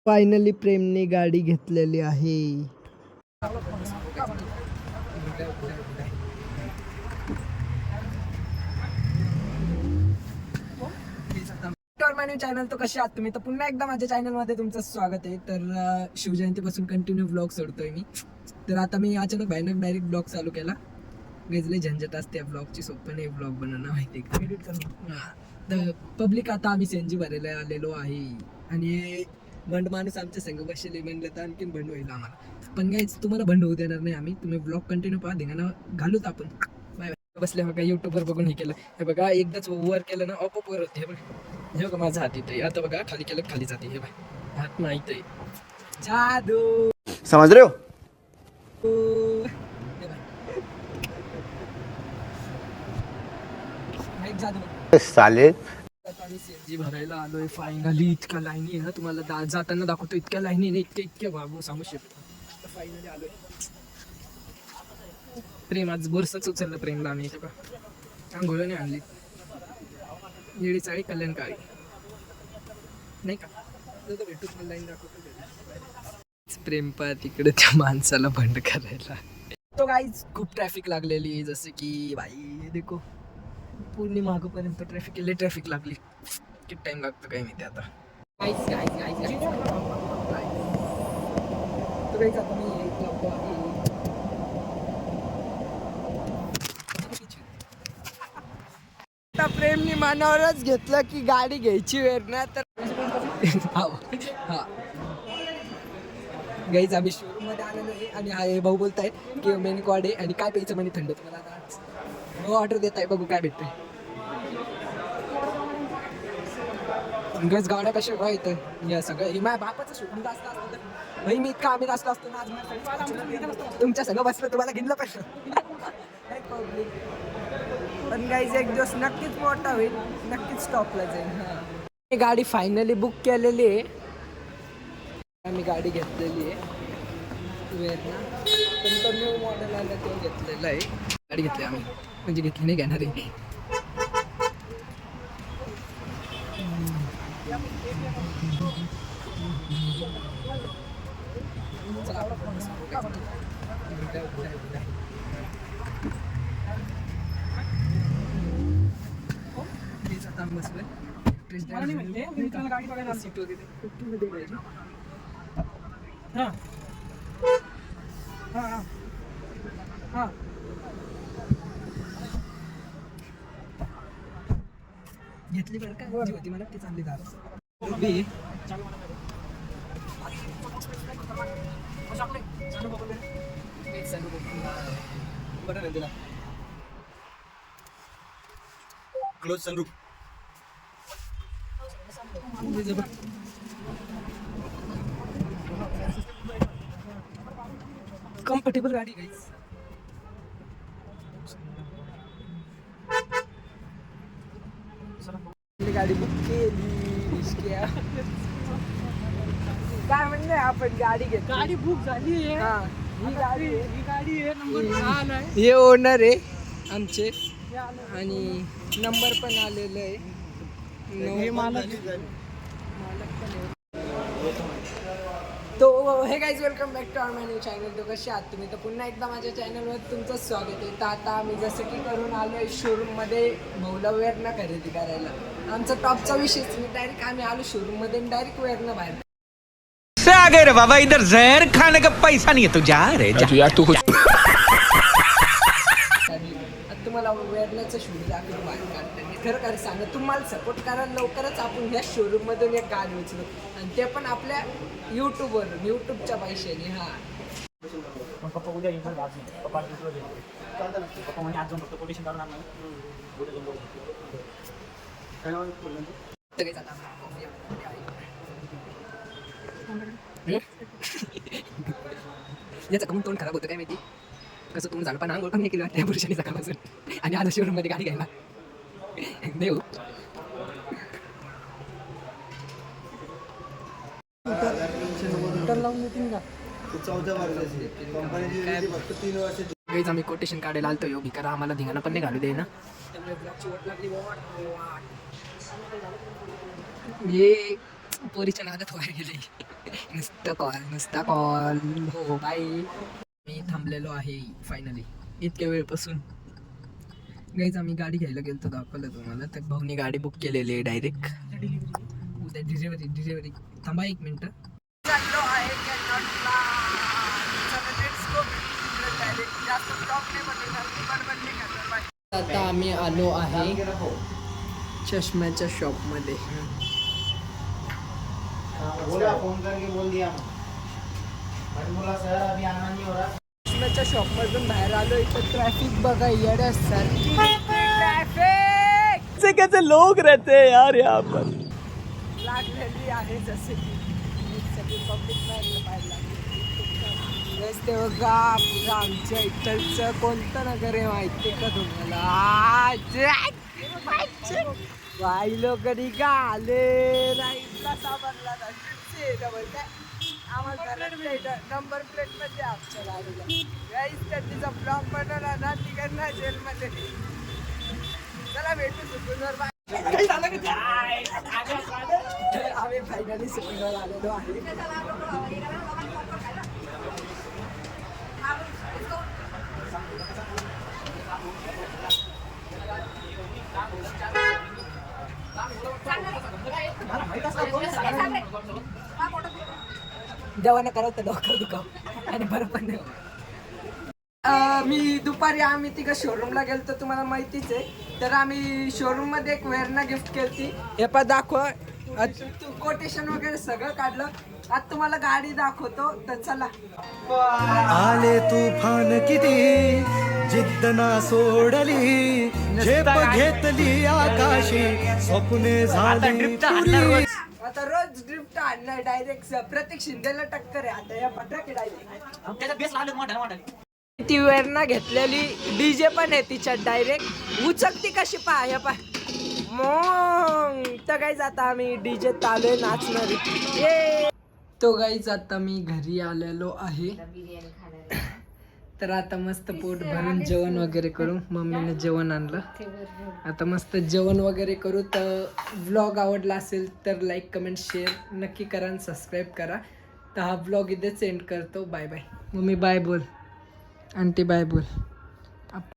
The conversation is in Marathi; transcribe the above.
फायनली प्रेमने गाडी घेतलेली आहे. चॅनल तो कसे आहात तुम्ही? तर पुन्हा एकदा माझ्या चॅनल मध्ये तुमचं स्वागत आहे. तर शिवजयंतीपासून कंटिन्यू ब्लॉग सोडतोय मी. तर आता मी अचानक भयानक डायरेक्ट ब्लॉग चालू केला. गजले झंझट असते ब्लॉगची, सोपं नाही ब्लॉग बनवणं, माहिती का? एडिट करणं. तर पब्लिक आता आम्ही सीएनजी भरायला आलेलो आहे आणि भंड माणूस आमच्या संघ बसले म्हणलं तर आणखीन भंड होईल आम्हाला. पण काहीच तुम्हाला भंड होऊ देणार नाही आम्ही. तुम्ही ब्लॉग कंटिन्यू पहा, धिंगाणा घालूत आपण. बाय बसल्या बघा युट्यूबवर बघून हे केलं. हे बघा एकदाच वर केलं ना ऑप वर होते. हे बघा, हे बघा माझा हात इथे. आता बघा खाली केलं खाली जाते. हे बघा हात माहित आहे. जादू समझ रहे हो? जादू साले आता आम्ही सीएनजी भरायला आलोय फायनली. इतक्या लाईनी आहे ना, तुम्हाला जाताना दाखवतो. इतक्या लाईनी नाही, इतक्या बाबू सांगू शकतो. फायनली आलोय. प्रेम आज बोरसच उचललं प्रेमला आम्ही. इथे का आंघोळ्याने आणली. येळी चाळी कल्याणकारी नाही का? भेटूच मला लाईन दाखवतो. प्रेम पा तिकडे त्या माणसाला भंड करायला. तो गाईज खूप ट्रॅफिक लागलेली आहे. जसं की भाई देखो पूर्ण मागोपर्यंत ट्रॅफिक लागली. किती टाइम लागतो काय माहिती आता. आता प्रेमनी मनावरच घेतलं की गाडी घ्यायची वेळ ना. तर हा गाईज आम्ही शोरूम मध्ये आलेलो आहे आणि हा भाऊ बोलताय की मेन कॉड आहे आणि काय प्यायचं म्हणे थंड. तुम्हाला आता ऑर्डर देत आहे, बघू काय भेटतंय. गज गाड्या कशा व्हायचं या सगळं हे माझ्या बापाचं शोरूम जास्त असतं तर भाई मी इतका आम्ही जास्त असतो ना. आज तुमच्या सगळं बसलं तुम्हाला घेतलं पाहिजे. पण गाईज एक दिवस नक्कीच मोठा होईल, नक्कीच स्टॉपला जाईल. गाडी फायनली बुक केलेली आहे. आम्ही गाडी घेतलेली आहे वेरना. पण तो न्यू मॉडेल आला तो घेतलेला आहे. गाडी घेतली आम्ही, म्हणजे घेतली नाही, घेणार आहे. घेतली बरं का होती मला ती चांगली दार क्लोज सनरूफ. कम्फर्टेबल गाडी गाईस. गाडी बुक केली. काय म्हणले आपण गाडी घेतली, गाडी बुक झाली आहे. हा ही गाडी आहे. ही गाडी आहे नंबर 6 आहे. हे ओनर आहे आमचे आणि नंबर पण आलेलं आहे. हे मालक तो हे guys welcome back to our my new channel. तो कसे आहात तुम्ही? तर पुन्हा एकदा माझ्या चॅनलवर तुमचं स्वागत आहे. तर आता आम्ही जसं की करून आलो आहे शोरूममध्ये भाऊला वेअरनं खरेदी करायला. आमचा टॉपचा विषयच नाही. डायरेक्ट आम्ही आलो शोरूममध्ये डायरेक्ट वेअरनं बाहेर. आ गए रे बाबा, इधर जहर खाने का पैसा नहीं है, तू जा रे जा. तू तुम्हाला वेअरनचं शूज दाखवून बाहेर काढताना खरं खरं सांगा, तुम्हाला सपोर्ट करायला लवकरच आपण ह्या शोरूममधून एक गाडी उचलो आणि ते पण आपल्या यूट्यूबच्या पैशाने. हा पप्पा उद्या येईल पप्पा पप्पा म्हणे आज जाऊन फक्त कोटेशन काढून आणणार. याचं कमून तोंड खराब होतं काय माहिती. कसं तुम्ही झालं पण आंघोळ पण नाही केलं त्या पुरुषांनी सकाळपासून आणि आज शोरूम मध्ये गाडी घ्यायला देऊ. लावून देतील का? गाईज आम्ही कोटेशन काढायला आलतो योगी करा आम्हाला धिंगाणा पण नाही घालू दे ना. त्यामुळे ब्लॉगची वाट लागली. हे पोरीच्या नादात बाहेर गेले. नुसता कॉल हो बाय. मी थांबलेलो आहे फायनली इतक्या वेळपासून. गाईज आम्ही गाडी घ्यायला गेलो दाखवलं तुम्हाला. तर भाऊनी गाडी बुक केलेली आहे डायरेक्ट उद्या डिलिव्हरी. थांबा 1 मिनिट. चाललो आहे आता आम्ही आलो आहे चष्म्याच्या शॉपमध्ये. फोन करके बोल दिया बोला सर अभी आना नहीं हो रहा. चष्म्याच्या शॉपमधून बाहेर आलो. इथं ट्रॅफिक बघा येड्यासारखी ट्रॅफिक कैसे लोग रहते हैं यार यहाँ पर. लागलेली आहे जसे की सगळी पब्लिक बाहेर लागली. रस्ते बघा आमच्या इकडचं कोणतं नगर आहे माहिती का तुम्हाला. बाई लोक निघाले राईटला सापडला आम्हाला नंबर प्लेट मध्ये आमच्या गाडीला. गाईस त्यांचा ब्लॉग बनवला ना तिकडनं जेलमध्ये. चला भेटू सुकूनवर. आम्ही फायनली सुकूनवर आलेलो आहे. देवानं करवतं डोकर दुखाव आणि बरं पण नाही. मी दुपारी आम्ही तिघं शोरूमला गेलो तर तुम्हाला माहितीच आहे. तर आम्ही शोरूम मध्ये एक वेरणा गिफ्ट केली. हे पण दाखव कोटेशन वगैरे सगळं काढलं. आता तुम्हाला गाडी दाखवतो तर चला. आले तुफान किती जिद्द ना सोडली झेप घेतली आकाशी स्वप्ने झाली पुरी. आता रोज ड्रिफ्ट आणणार डायरेक्ट प्रत्येक शिंदेला टक्कर आहे आता या फटाके डायरेक्ट. त्याचा बेस लागलं मोठा. ती वेरणा घेतलेली डीजे पण आहे तिच्यात डायरेक्ट उचकती कशी पाय पाय मग. तर गाईज आता आम्ही डीजे आलोय नाचणारी. ये तो गाईज आता मी घरी आलेलो आहे. तर आता मस्त पोट भरून जेवण वगैरे करू. मम्मीने जेवण आणलं. आता मस्त जेवण वगैरे करू. तर व्लॉग आवडला असेल तर लाईक कमेंट शेअर नक्की करा आणि सबस्क्राईब करा. तर हा व्लॉग इथेच एंड करतो. Bye bye. मम्मी बाय बोल. आंटी बाय बोल.